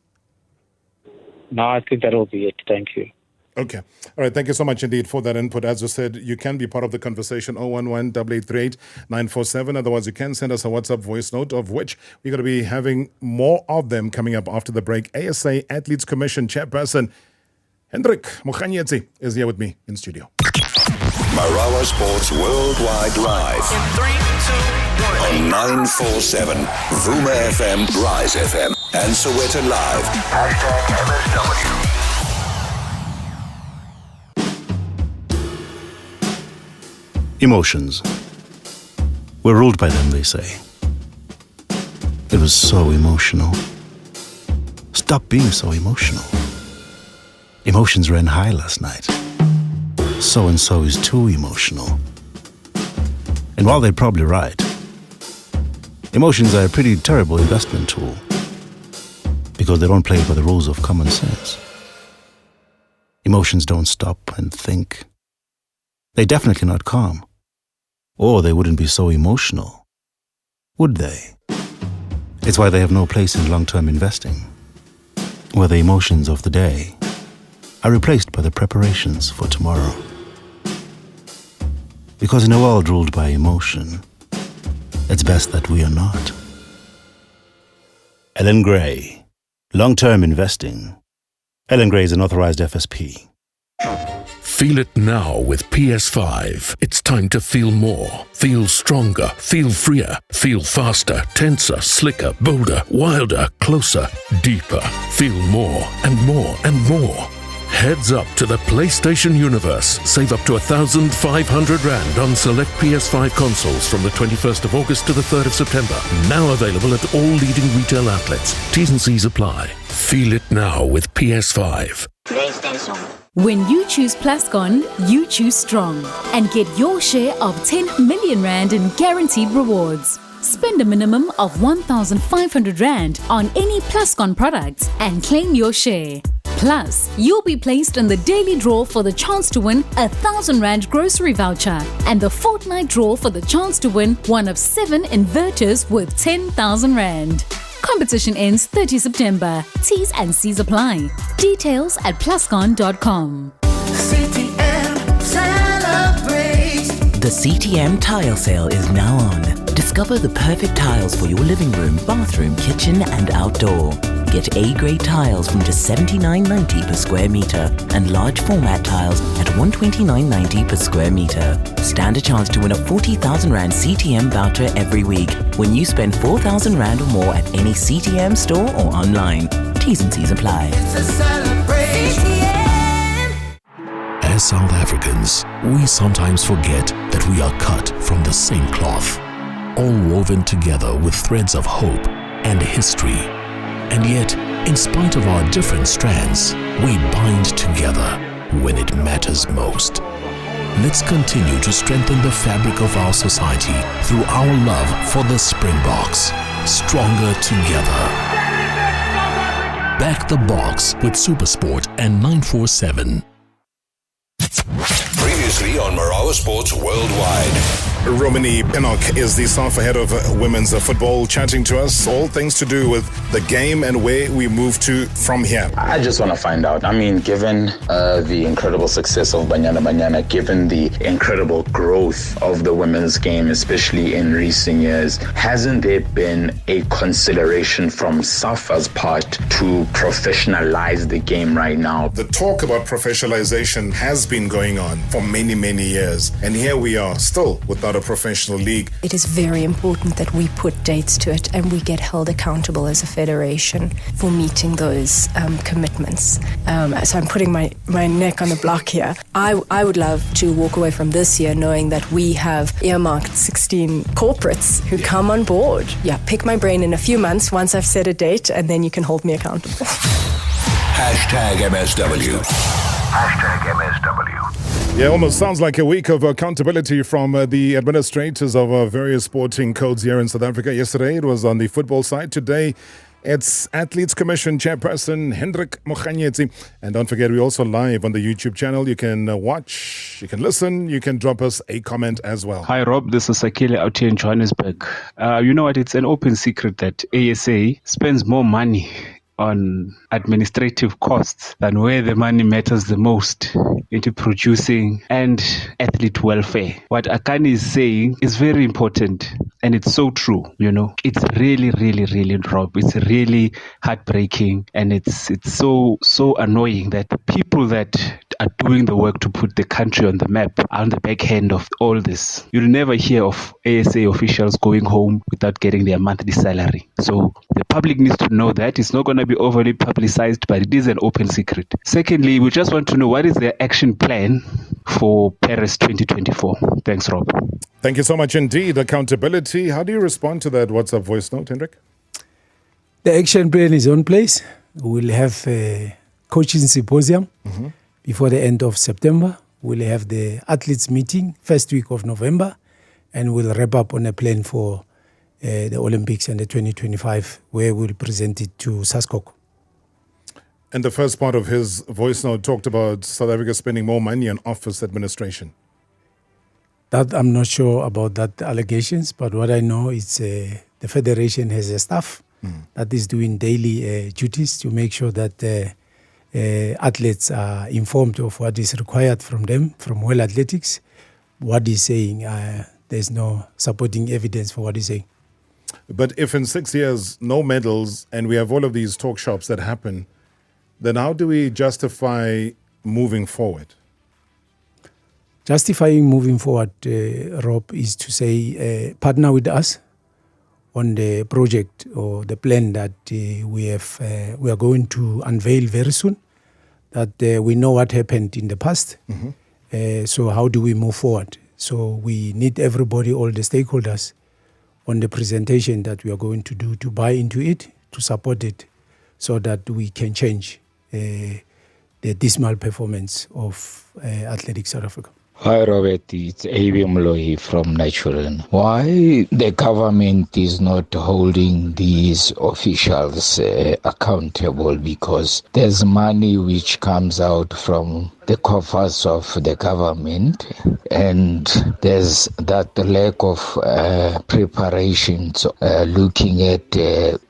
No, I think that'll be it. Thank you. Okay. All right. Thank you so much indeed for that input. As I said, you can be part of the conversation 011-888-947. Otherwise, you can send us a WhatsApp voice note, of which we're going to be having more of them coming up after the break. ASA Athletes Commission Chairperson Hendrik Mokhanyetsi is here with me in studio. Marawa Sports Worldwide Live. In 3, 2, 1. On 947, Vuma FM, Rise FM, and Soweto Live. #MSW. Emotions. We're ruled by them, they say. It was so emotional. Stop being so emotional. Emotions ran high last night. So-and-so is too emotional. And while they're probably right, emotions are a pretty terrible investment tool because they don't play by the rules of common sense. Emotions don't stop and think. They definitely not calm. Or they wouldn't be so emotional, would they? It's why they have no place in long-term investing, where the emotions of the day are replaced by the preparations for tomorrow. Because in a world ruled by emotion, it's best that we are not. Ellen Gray, long-term investing. Ellen Gray is an authorized FSP. Feel it now with PS5. It's time to feel more. Feel stronger. Feel freer. Feel faster, tenser, slicker, bolder, wilder, closer, deeper. Feel more and more and more. Heads up to the PlayStation Universe. Save up to 1,500 Rand on select PS5 consoles from the 21st of August to the 3rd of September. Now available at all leading retail outlets. T's and C's apply. Feel it now with PS5. PlayStation. When you choose Plascon, you choose strong and get your share of 10 million Rand in guaranteed rewards. Spend a minimum of 1,500 Rand on any Plascon products and claim your share. Plus, you'll be placed in the daily draw for the chance to win a 1,000 Rand grocery voucher and the fortnight draw for the chance to win one of 7 inverters with 10,000 Rand. Competition ends 30 September. T's and C's apply. Details at pluscon.com. CTM celebrates. The CTM tile sale is now on. Discover the perfect tiles for your living room, bathroom, kitchen and outdoor. Get A-grade tiles from just $79.90 per square meter and large format tiles at $129.90 per square meter. Stand a chance to win a 40,000 Rand CTM voucher every week when you spend 4,000 Rand or more at any CTM store or online. T's and C's apply. It's a celebration. As South Africans, we sometimes forget that we are cut from the same cloth, all woven together with threads of hope and history. And yet, in spite of our different strands, we bind together when it matters most. Let's continue to strengthen the fabric of our society through our love for the Springboks. Stronger together. Back the Boks with Supersport and 947. Previously on Marawa Sports Worldwide. Romani Pinnock is the staff head of women's football, chatting to us all things to do with the game and where we move to from here. I just want to find out, given the incredible success of Banyana Banyana, given the incredible growth of the women's game, especially in recent years, hasn't there been a consideration from SAFA's part to professionalize the game right now? The talk about professionalization has been going on for many, many years, and here we are still without a professional league. It is very important that we put dates to it and we get held accountable as a federation for meeting those commitments. So I'm putting my neck on the block here. I would love to walk away from this year knowing that we have earmarked 16 corporates who come on board. Yeah, pick my brain in a few months once I've set a date, and then you can hold me accountable. #MSW. #MSW. Yeah, almost sounds like a week of accountability from the administrators of various sporting codes here in South Africa. Yesterday it was on the football side. Today it's Athletes Commission Chairperson Hendrik Mokhanyetsi. And don't forget, we're also live on the YouTube channel. You can watch, you can listen, you can drop us a comment as well. Hi Rob, this is Akile out here in Johannesburg. You know what, it's an open secret that ASA spends more money on administrative costs than where the money matters the most, into producing and athlete welfare. What Akani is saying is very important, and it's so true. You know, it's really, really, really, Rob, it's really heartbreaking, and it's so annoying that people that are doing the work to put the country on the map are on the back end of all this. You'll never hear of ASA officials going home without getting their monthly salary. So the public needs to know that. It's not going to be overly publicized, but it is an open secret. Secondly, we just want to know what is their action plan for Paris 2024. Thanks, Rob. Thank you so much indeed. Accountability. How do you respond to that WhatsApp voice note, Hendrik? The action plan is on place. We'll have a coaching symposium before the end of September. We'll have the athletes meeting first week of November, and we'll wrap up on a plan for the Olympics and the 2025, where we'll present it to SASCOC. And the first part of his voice note talked about South Africa spending more money on office administration. That I'm not sure about that allegations, but what I know is the federation has a staff that is doing daily duties to make sure that athletes are informed of what is required from them, from World Athletics. What he's saying, there's no supporting evidence for what he's saying. But if in 6 years, no medals, and we have all of these talk shops that happen, then how do we justify moving forward? Justifying moving forward, Rob, is to say partner with us on the project or the plan that we are going to unveil very soon. That we know what happened in the past. So how do we move forward? So we need everybody, all the stakeholders, on the presentation that we are going to do to buy into it, to support it, so that we can change the dismal performance of Athletics South Africa. Hi Robert, it's A.B. Mlohi from Natural. Why the government is not holding these officials accountable? Because there's money which comes out from the coffers of the government, and there's that lack of preparation, looking at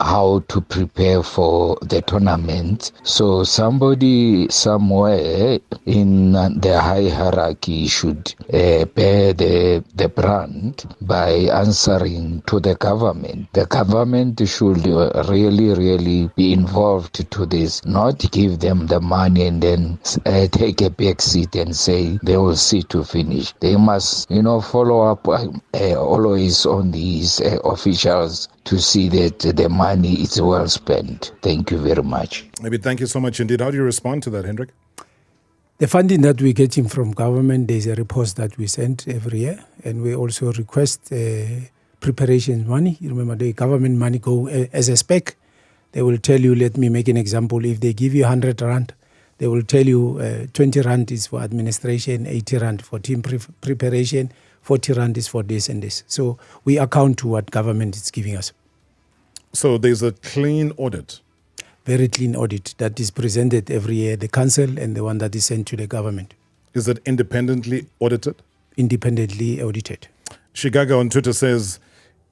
how to prepare for the tournament. So somebody somewhere in the high hierarchy should bear the brand by answering to the government. The government should really be involved to this, not give them the money and then take a back seat and say they will see to finish. They must, follow up always on these officials to see that the money is well spent. Thank you very much. Maybe thank you so much indeed. How do you respond to that, Hendrik? The funding that we're getting from government, there's a report that we send every year, and we also request preparation money. You remember, the government money go as a spec. They will tell you, let me make an example, if they give you 100 rand, they will tell you 20 rand is for administration, 80 rand for team preparation, 40 rand is for this and this. So we account to what government is giving us. So there's a clean audit? Very clean audit that is presented every year, the council and the one that is sent to the government. Is it independently audited? Independently audited. Shigaga on Twitter says,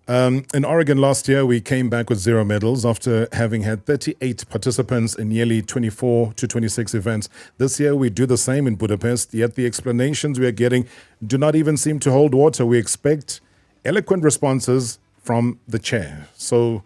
in Oregon last year, we came back with 0 medals after having had 38 participants in nearly 24 to 26 events. This year, we do the same in Budapest, yet the explanations we are getting do not even seem to hold water. We expect eloquent responses from the chair. So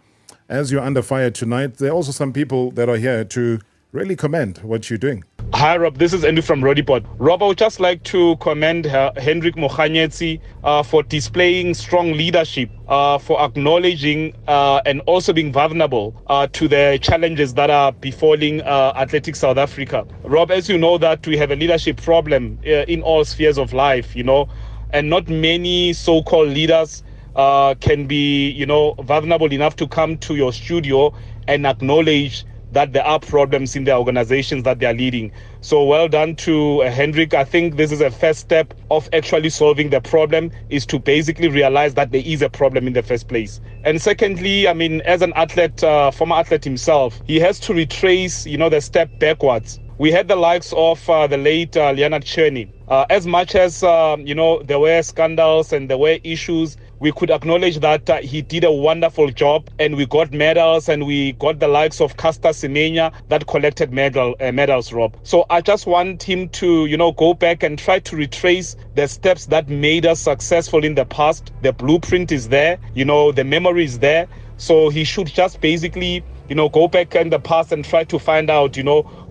as you're under fire tonight, there are also some people that are here to really commend what you're doing. Hi, Rob. This is Andy from Rodipod. Rob, I would just like to commend Hendrik Mokhanyetsi for displaying strong leadership, for acknowledging and also being vulnerable to the challenges that are befalling Athletics South Africa. Rob, as you know, that we have a leadership problem in all spheres of life, and not many so-called leaders can be, vulnerable enough to come to your studio and acknowledge that there are problems in the organizations that they are leading. So well done to Hendrik. I think this is a first step of actually solving the problem, is to basically realize that there is a problem in the first place. And secondly, I mean, as an athlete, former athlete himself, he has to retrace, the step backwards. We had the likes of the late Leonard Cherney. As much as, there were scandals and there were issues, we could acknowledge that he did a wonderful job, and we got medals, and we got the likes of Caster Semenya that collected medals, Rob. So I just want him to, go back and try to retrace the steps that made us successful in the past. The blueprint is there, the memory is there. So he should just basically, go back in the past and try to find out,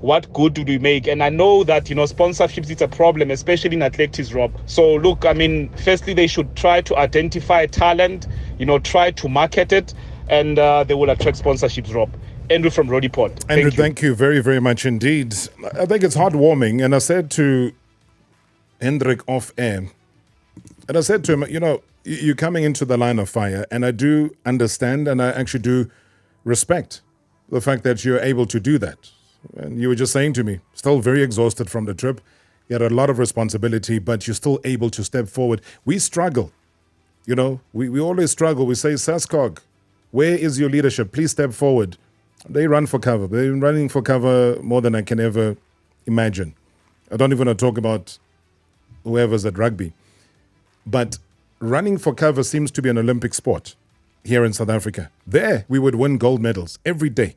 what good do we make? And I know that, sponsorships is a problem, especially in athletics, Rob. So look, I mean, firstly, they should try to identify talent, try to market it, and they will attract sponsorships, Rob. Andrew from Rodiport. Andrew, thank you very, very much indeed. I think it's heartwarming. And I said to Hendrik off air, and I said to him, you're coming into the line of fire, and I do understand, and I actually do respect the fact that you're able to do that. And you were just saying to me, still very exhausted from the trip. You had a lot of responsibility, but you're still able to step forward. We struggle. We always struggle. We say, SASCOG, where is your leadership? Please step forward. They run for cover. They've been running for cover more than I can ever imagine. I don't even want to talk about whoever's at rugby. But running for cover seems to be an Olympic sport here in South Africa. There, we would win gold medals every day.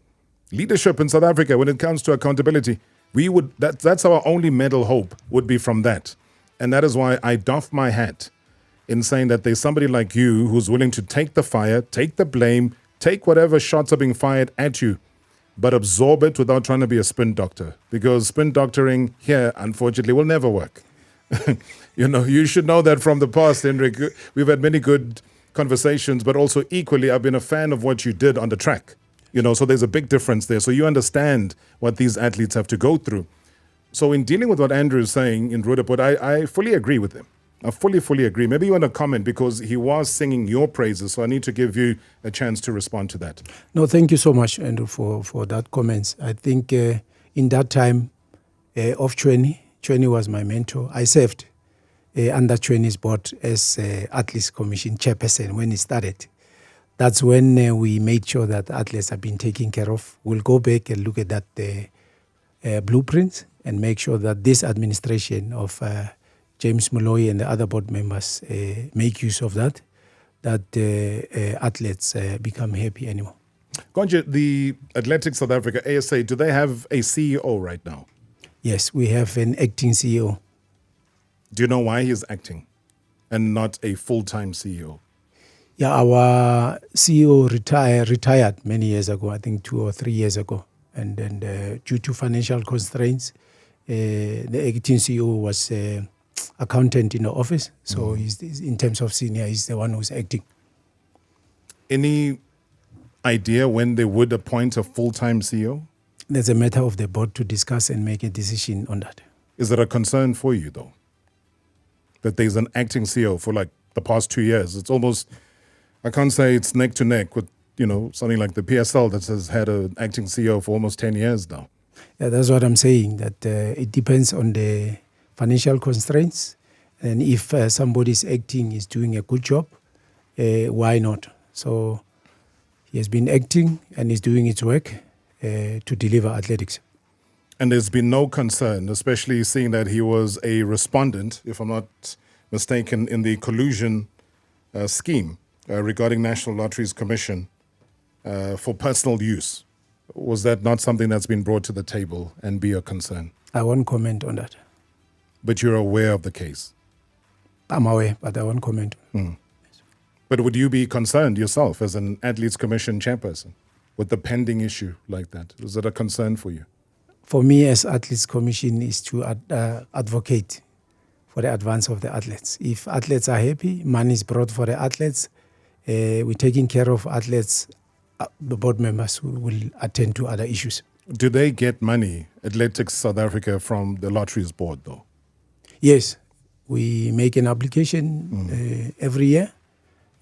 Leadership in South Africa, when it comes to accountability, that's our only medal hope, would be from that. And that is why I doff my hat in saying that there's somebody like you who's willing to take the fire, take the blame, take whatever shots are being fired at you, but absorb it without trying to be a spin doctor. Because spin doctoring here, unfortunately, will never work. You should know that from the past, Hendrik. We've had many good conversations, but also equally, I've been a fan of what you did on the track. So there's a big difference there. So you understand what these athletes have to go through. So in dealing with what Andrew is saying in Rudaport, I fully agree with him. I fully agree. Maybe you want to comment, because he was singing your praises. So I need to give you a chance to respond to that. No, thank you so much, Andrew, for that comments. I think in that time of Chweni was my mentor. I served under Chweny's board as Athletes Commission chairperson when it started. That's when we made sure that athletes have been taken care of. We'll go back and look at that blueprints and make sure that this administration of James Molloy and the other board members make use of that athletes become happy anymore. Konje, the Athletics South Africa, ASA, do they have a CEO right now? Yes, we have an acting CEO. Do you know why he's acting and not a full-time CEO? Yeah, our CEO retired many years ago, I think 2 or 3 years ago. And then due to financial constraints, the acting CEO was accountant in the office. So he's, in terms of senior, he's the one who's acting. Any idea when they would appoint a full-time CEO? There's a matter of the board to discuss and make a decision on that. Is it a concern for you, though, that there's an acting CEO for like the past 2 years? It's almost, I can't say it's neck to neck with, something like the PSL that has had an acting CEO for almost 10 years now. Yeah, that's what I'm saying, that it depends on the financial constraints. And if somebody's acting is doing a good job, why not? So he has been acting and is doing its work to deliver athletics. And there's been no concern, especially seeing that he was a respondent, if I'm not mistaken, in the collusion scheme regarding National Lotteries Commission for personal use. Was that not something that's been brought to the table and be a concern? I won't comment on that. But you're aware of the case? I'm aware, but I won't comment. But would you be concerned yourself as an Athletes Commission chairperson with the pending issue like that? Is it a concern for you? For me, as Athletes Commission, is to advocate for the advance of the athletes. If athletes are happy, money is brought for the athletes, we're taking care of athletes, the board members who will attend to other issues. Do they get money, Athletics South Africa, from the Lotteries Board, though? Yes. We make an application every year,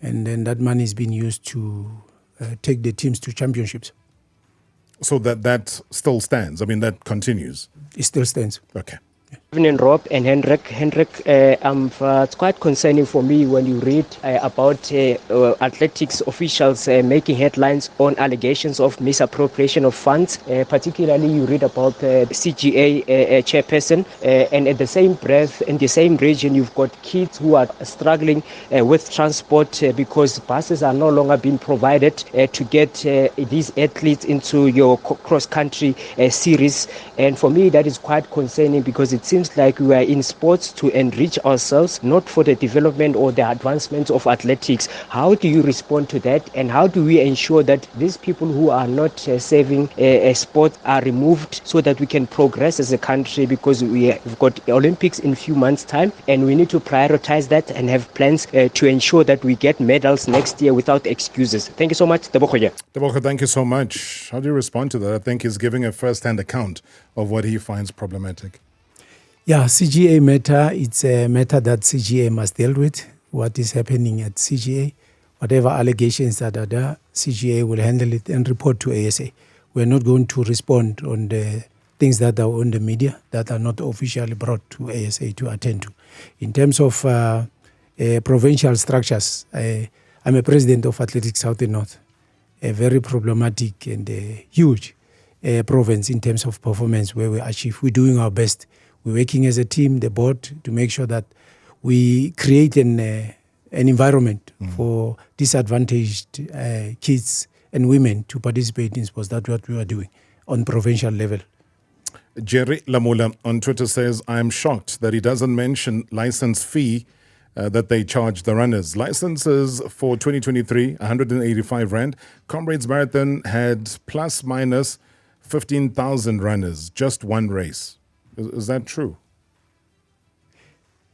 and then that money is being used to take the teams to championships. So that still stands. I mean, that continues. It still stands. Okay. Evening, Rob and Hendrik. It's quite concerning for me when you read about athletics officials making headlines on allegations of misappropriation of funds. Particularly, you read about the CGA chairperson, and at the same breath, in the same region, you've got kids who are struggling with transport because buses are no longer being provided to get these athletes into your cross-country series. And for me, that is quite concerning because it seems like we are in sports to enrich ourselves, not for the development or the advancement of athletics. How do you respond to that? And how do we ensure that these people who are not serving a sport are removed so that we can progress as a country? Because we've got Olympics in a few months' time, and we need to prioritize that and have plans to ensure that we get medals next year without excuses. Thank you so much. Tebogo, thank you so much. How do you respond to that? I think he's giving a first-hand account of what he finds problematic. Yeah, CGA matter, it's a matter that CGA must deal with. What is happening at CGA, whatever allegations that are there, CGA will handle it and report to ASA. We're not going to respond on the things that are on the media that are not officially brought to ASA to attend to. In terms of provincial structures, I'm a president of Athletics South and North, a very problematic and huge province in terms of performance where we achieve. We're doing our best. We're working as a team, the board, to make sure that we create an environment for disadvantaged kids and women to participate in sports. That's what we are doing on provincial level. Jerry Lamula on Twitter says, I'm shocked that he doesn't mention license fee that they charge the runners. Licenses for 2023, 185 Rand. Comrades Marathon had plus minus 15,000 runners, just one race. Is that true?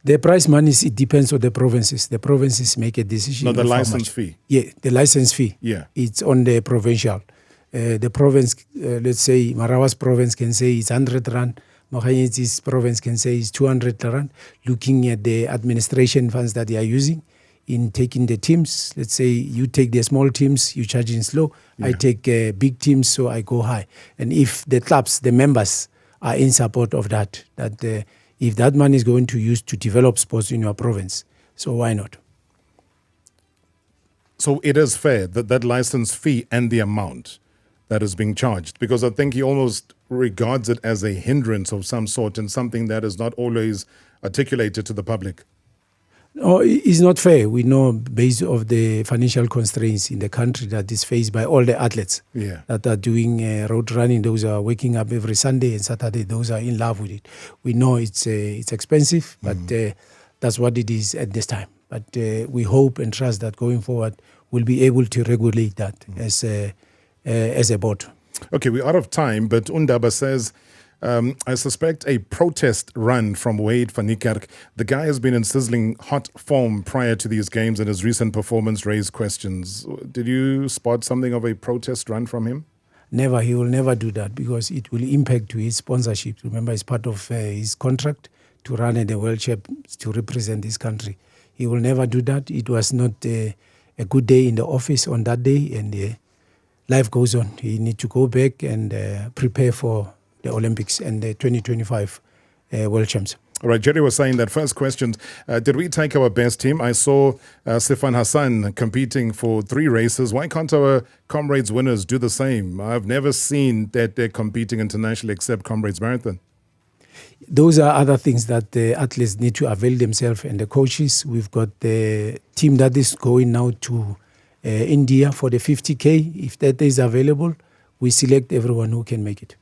The prize money, it depends on the provinces. The provinces make a decision. No, the license fee. Yeah, the license fee. Yeah. It's on the provincial. The province, let's say Marawa's province can say it's 100 Rand. Mohanyetsi's province can say it's 200 Rand. Looking at the administration funds that they are using in taking the teams. Let's say you take the small teams, you charge in slow. Yeah. I take big teams, so I go high. And if the clubs, the members, are in support of that if that money is going to use to develop sports in your province, so why not? So it is fair that license fee and the amount that is being charged, because I think he almost regards it as a hindrance of some sort and something that is not always articulated to the public. No, it's not fair. We know, based on the financial constraints in the country that is faced by all the athletes that are doing road running. Those are waking up every Sunday and Saturday. Those are in love with it. We know it's expensive, but that's what it is at this time. But we hope and trust that going forward, we'll be able to regulate that as a board. Okay, we're out of time, but Undaba says, I suspect a protest run from Wade van Niekerk. The guy has been in sizzling hot form prior to these games, and his recent performance raised questions. Did you spot something of a protest run from him? Never. He will never do that because it will impact to his sponsorship. Remember, it's part of his contract to run at the World Champs to represent this country. He will never do that. It was not a good day in the office on that day, and life goes on. He needs to go back and prepare for the Olympics and the 2025 World Champs. All right, Jerry was saying that first question, did we take our best team? I saw Sifan Hassan competing for 3 races. Why can't our Comrades winners do the same? I've never seen that they're competing internationally except Comrades Marathon. Those are other things that the athletes need to avail themselves and the coaches. We've got the team that is going now to India for the 50K. If that is available, we select everyone who can make it.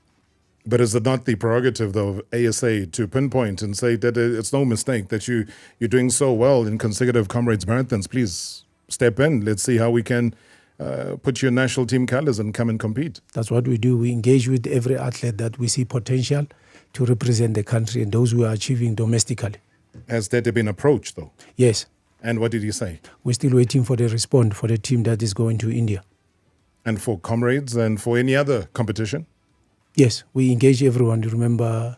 But is it not the prerogative, though, of ASA to pinpoint and say that it's no mistake that you're doing so well in consecutive Comrades Marathons? Please step in. Let's see how we can put your national team colours and come and compete. That's what we do. We engage with every athlete that we see potential to represent the country and those who are achieving domestically. Has that been approached, though? Yes. And what did he say? We're still waiting for the response for the team that is going to India. And for Comrades and for any other competition? Yes, we engage everyone. You remember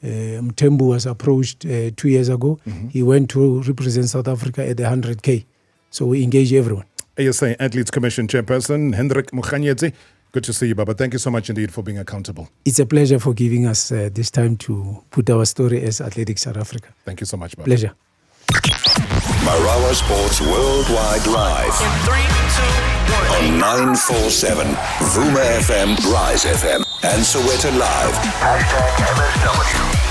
Mthembu was approached 2 years ago. Mm-hmm. He went to represent South Africa at the 100K. So we engage everyone. ASA Athletes Commission Chairperson Hendrik Mokhanyetsi, Good to see you, Baba. Thank you so much indeed for being accountable. It's a pleasure for giving us this time to put our story as Athletics South Africa. Thank you so much, Baba. Pleasure. Marawa Sports Worldwide Live. In 3, 2, 1. On 947, Vuma FM, Rise FM, and Soweto Live. #MSW.